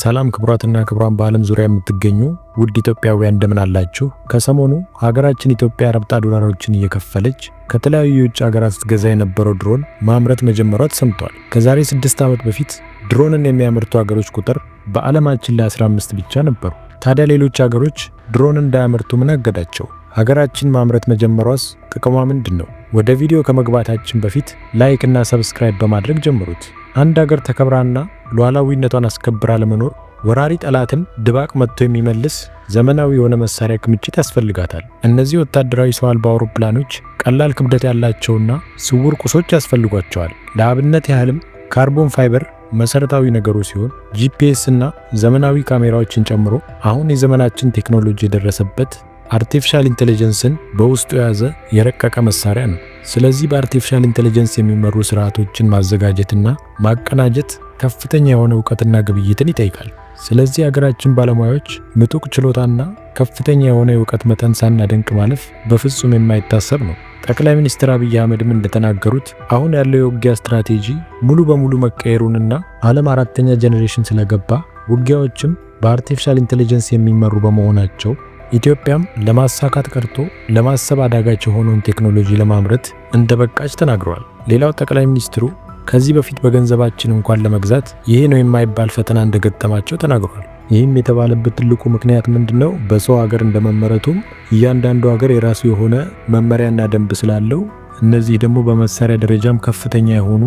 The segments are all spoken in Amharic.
ሰላም ክቡራትና ክቡራን በዓለም ዙሪያ የምትገኙ ውድ ኢትዮጵያውያን እንደምን አላችሁ? ከሰሞኑ ሀገራችን ኢትዮጵያ ረብጣ ዶላሮችን እየከፈለች ከተለያዩ የውጭ ሀገራት ስትገዛ የነበረው ድሮን ማምረት መጀመሯ ተሰምቷል። ከዛሬ 6 ዓመት በፊት ድሮንን የሚያመርቱ ሀገሮች ቁጥር በዓለማችን ላይ 15 ብቻ ነበሩ። ታዲያ ሌሎች ሀገሮች ድሮን እንዳያመርቱ ምን አገዳቸው? ሀገራችን ማምረት መጀመሯስ ጥቅሟ ምንድነው? ወደ ቪዲዮ ከመግባታችን በፊት ላይክ እና ሰብስክራይብ በማድረግ ጀምሩት። አንድ ሀገር ተከብራና ሉዓላዊነቷን አስከብራ ለመኖር ወራሪ ጠላትን ድባቅ መጥቶ የሚመልስ ዘመናዊ የሆነ መሳሪያ ክምችት ያስፈልጋታል። እነዚህ ወታደራዊ ሰው አልባ አውሮፕላኖች ቀላል ክብደት ያላቸውና ስውር ቁሶች ያስፈልጓቸዋል። ለአብነት ያህልም ካርቦን ፋይበር መሰረታዊ ነገሩ ሲሆን ጂፒኤስ እና ዘመናዊ ካሜራዎችን ጨምሮ አሁን የዘመናችን ቴክኖሎጂ የደረሰበት አርቲፊሻል ኢንተለጀንስን በውስጡ የያዘ የረቀቀ መሳሪያ ነው። ስለዚህ በአርቲፊሻል ኢንተለጀንስ የሚመሩ ስርዓቶችን ማዘጋጀትና ማቀናጀት ከፍተኛ የሆነ ዕውቀትና ግብይትን ይጠይቃል። ስለዚህ ሀገራችን ባለሙያዎች ምጡቅ ችሎታና ከፍተኛ የሆነ የዕውቀት መጠን ሳናደንቅ ማለፍ በፍጹም የማይታሰብ ነው። ጠቅላይ ሚኒስትር አብይ አህመድም እንደተናገሩት አሁን ያለው የውጊያ ስትራቴጂ ሙሉ በሙሉ መቀየሩንና ዓለም 4ኛ ጄኔሬሽን ስለገባ ውጊያዎችም በአርቲፊሻል ኢንተለጀንስ የሚመሩ በመሆናቸው ኢትዮጵያም ለማሳካት ቀርቶ ለማሰብ አዳጋች የሆነውን ቴክኖሎጂ ለማምረት እንደበቃች ተናግረዋል። ሌላው ጠቅላይ ሚኒስትሩ ከዚህ በፊት በገንዘባችን እንኳን ለመግዛት ይሄ ነው የማይባል ፈተና እንደገጠማቸው ተናግረዋል። ይህም የተባለበት ትልቁ ምክንያት ምንድነው? በሰው ሀገር እንደመመረቱም እያንዳንዱ ሀገር የራሱ የሆነ መመሪያና ደንብ ስላለው እነዚህ ደግሞ በመሳሪያ ደረጃም ከፍተኛ የሆኑ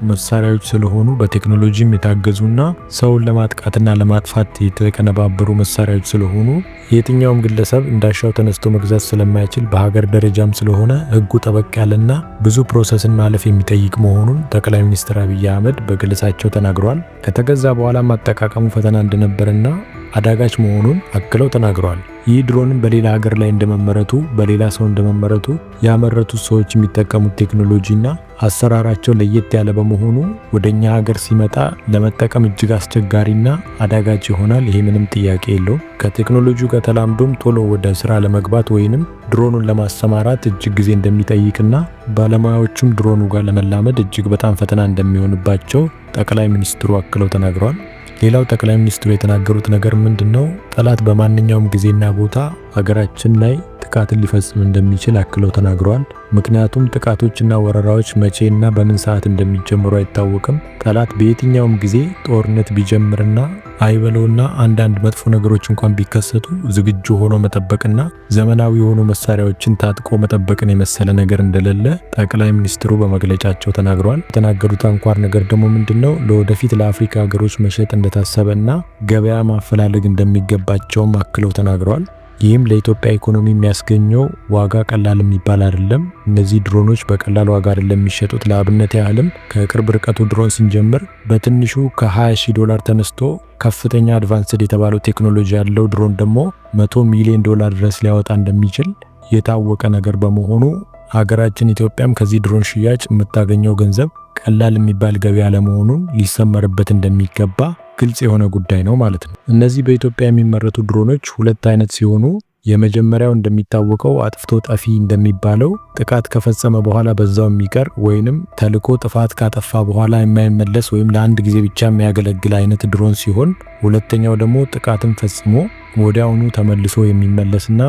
መሳሪያዎች ስለሆኑ በቴክኖሎጂም የታገዙና ሰውን ለማጥቃትና ለማጥፋት የተቀነባበሩ መሳሪያዎች ስለሆኑ የትኛውም ግለሰብ እንዳሻው ተነስቶ መግዛት ስለማይችል በሀገር ደረጃም ስለሆነ ሕጉ ጠበቅ ያለና ብዙ ፕሮሰስን ማለፍ የሚጠይቅ መሆኑን ጠቅላይ ሚኒስትር አብይ አህመድ በግልጻቸው ተናግረዋል። ከተገዛ በኋላ ማጠቃቀሙ ፈተና እንደነበረና አዳጋች መሆኑን አክለው ተናግረዋል። ይህ ድሮንም በሌላ ሀገር ላይ እንደመመረቱ በሌላ ሰው እንደመመረቱ ያመረቱት ሰዎች የሚጠቀሙት ቴክኖሎጂና አሰራራቸው ለየት ያለ በመሆኑ ወደኛ ሀገር ሲመጣ ለመጠቀም እጅግ አስቸጋሪና አዳጋች ይሆናል። ይሄ ምንም ጥያቄ የለውም። ከቴክኖሎጂው ጋር ተላምዶም ቶሎ ወደ ስራ ለመግባት ወይንም ድሮኑን ለማሰማራት እጅግ ጊዜ እንደሚጠይቅና ባለሙያዎቹም ድሮኑ ጋር ለመላመድ እጅግ በጣም ፈተና እንደሚሆንባቸው ጠቅላይ ሚኒስትሩ አክለው ተናግረዋል። ሌላው ጠቅላይ ሚኒስትሩ የተናገሩት ነገር ምንድነው? ጠላት በማንኛውም ጊዜና ቦታ ሀገራችን ላይ ጥቃትን ሊፈጽም እንደሚችል አክለው ተናግረዋል። ምክንያቱም ጥቃቶችና ወረራዎች መቼና በምን ሰዓት እንደሚጀምሩ አይታወቅም። ጠላት በየትኛውም ጊዜ ጦርነት ቢጀምርና አይበለውና አንዳንድ መጥፎ ነገሮች እንኳን ቢከሰቱ ዝግጁ ሆኖ መጠበቅና ዘመናዊ የሆኑ መሳሪያዎችን ታጥቆ መጠበቅን የመሰለ ነገር እንደሌለ ጠቅላይ ሚኒስትሩ በመግለጫቸው ተናግረዋል። የተናገሩት አንኳር ነገር ደግሞ ምንድነው? ለወደፊት ለአፍሪካ ሀገሮች መሸጥ እንደታሰበና ገበያ ማፈላለግ እንደሚገባቸውም አክለው ተናግረዋል። ይህም ለኢትዮጵያ ኢኮኖሚ የሚያስገኘው ዋጋ ቀላል የሚባል አይደለም። እነዚህ ድሮኖች በቀላል ዋጋ አይደለም የሚሸጡት። ለአብነት ያህልም ከቅርብ ርቀቱ ድሮን ሲንጀምር በትንሹ $20,000 ተነስቶ ከፍተኛ አድቫንስድ የተባለው ቴክኖሎጂ ያለው ድሮን ደግሞ $100 ሚሊዮን ድረስ ሊያወጣ እንደሚችል የታወቀ ነገር በመሆኑ ሀገራችን ኢትዮጵያም ከዚህ ድሮን ሽያጭ የምታገኘው ገንዘብ ቀላል የሚባል ገቢ አለመሆኑን ሊሰመርበት እንደሚገባ ግልጽ የሆነ ጉዳይ ነው ማለት ነው። እነዚህ በኢትዮጵያ የሚመረቱ ድሮኖች ሁለት አይነት ሲሆኑ የመጀመሪያው እንደሚታወቀው አጥፍቶ ጠፊ እንደሚባለው ጥቃት ከፈጸመ በኋላ በዛው የሚቀር ወይንም ተልኮ ጥፋት ካጠፋ በኋላ የማይመለስ ወይም ለአንድ ጊዜ ብቻ የሚያገለግል አይነት ድሮን ሲሆን፣ ሁለተኛው ደግሞ ጥቃትን ፈጽሞ ወዲያውኑ ተመልሶ የሚመለስና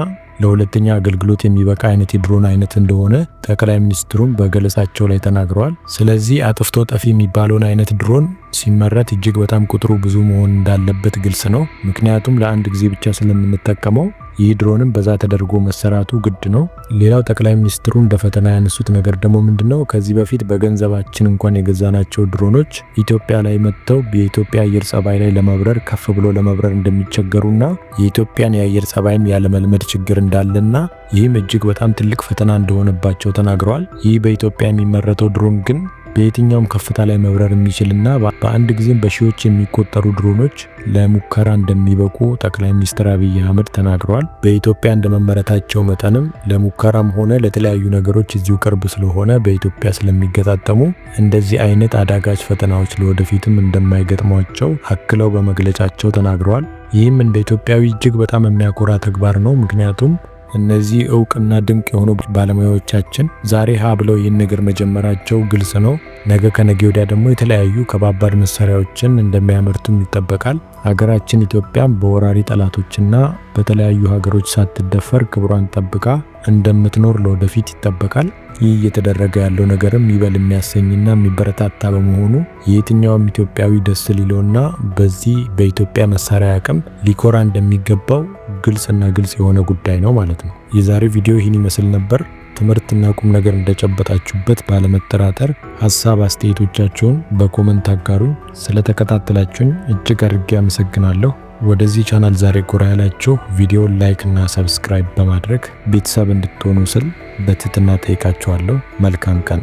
ለሁለተኛ አገልግሎት የሚበቃ አይነት የድሮን አይነት እንደሆነ ጠቅላይ ሚኒስትሩም በገለጻቸው ላይ ተናግረዋል። ስለዚህ አጥፍቶ ጠፊ የሚባለውን አይነት ድሮን ሲመረት እጅግ በጣም ቁጥሩ ብዙ መሆን እንዳለበት ግልጽ ነው። ምክንያቱም ለአንድ ጊዜ ብቻ ስለምንጠቀመው ይህ ድሮንም በዛ ተደርጎ መሰራቱ ግድ ነው። ሌላው ጠቅላይ ሚኒስትሩ እንደ ፈተና ያነሱት ነገር ደግሞ ምንድነው? ከዚህ በፊት በገንዘባችን እንኳን የገዛናቸው ድሮኖች ኢትዮጵያ ላይ መጥተው የኢትዮጵያ አየር ጸባይ ላይ ለመብረር ከፍ ብሎ ለመብረር እንደሚቸገሩና የኢትዮጵያን የአየር ጸባይም ያለመልመድ ችግር እንዳለና ይህም እጅግ በጣም ትልቅ ፈተና እንደሆነባቸው ተናግረዋል። ይህ በኢትዮጵያ የሚመረተው ድሮን ግን በየትኛውም ከፍታ ላይ መብረር የሚችልና በአንድ ጊዜም በሺዎች የሚቆጠሩ ድሮኖች ለሙከራ እንደሚበቁ ጠቅላይ ሚኒስትር አብይ አህመድ ተናግረዋል። በኢትዮጵያ እንደመመረታቸው መጠንም ለሙከራም ሆነ ለተለያዩ ነገሮች እዚሁ ቅርብ ስለሆነ በኢትዮጵያ ስለሚገጣጠሙ እንደዚህ አይነት አዳጋች ፈተናዎች ለወደፊትም እንደማይገጥሟቸው አክለው በመግለጫቸው ተናግረዋል። ይህም እንደ ኢትዮጵያዊ እጅግ በጣም የሚያኮራ ተግባር ነው። ምክንያቱም እነዚህ እውቅና ድንቅ የሆኑ ባለሙያዎቻችን ዛሬ ሀ ብለው ይህን ነገር መጀመራቸው ግልጽ ነው። ነገ ከነገ ወዲያ ደግሞ የተለያዩ ከባባድ መሳሪያዎችን እንደሚያመርቱም ይጠበቃል። ሀገራችን ኢትዮጵያም በወራሪ ጠላቶችና በተለያዩ ሀገሮች ሳትደፈር ክብሯን ጠብቃ እንደምትኖር ለወደፊት ይጠበቃል። ይህ እየተደረገ ያለው ነገርም ይበል የሚያሰኝና የሚበረታታ በመሆኑ የየትኛውም ኢትዮጵያዊ ደስ ሊለውና በዚህ በኢትዮጵያ መሳሪያ አቅም ሊኮራ እንደሚገባው ግልጽና ግልጽ የሆነ ጉዳይ ነው ማለት ነው። የዛሬው ቪዲዮ ይህን ይመስል ነበር። ትምህርትና ቁም ነገር እንደጨበጣችሁበት ባለመጠራጠር ሀሳብ አስተያየቶቻችሁን በኮመንት አጋሩ። ስለተከታተላችሁኝ እጅግ አድርጌ አመሰግናለሁ። ወደዚህ ቻናል ዛሬ ጎራ ያላችሁ ቪዲዮን ላይክ እና ሰብስክራይብ በማድረግ ቤተሰብ እንድትሆኑ ስል በትህትና ጠይቃችኋለሁ። መልካም ቀን።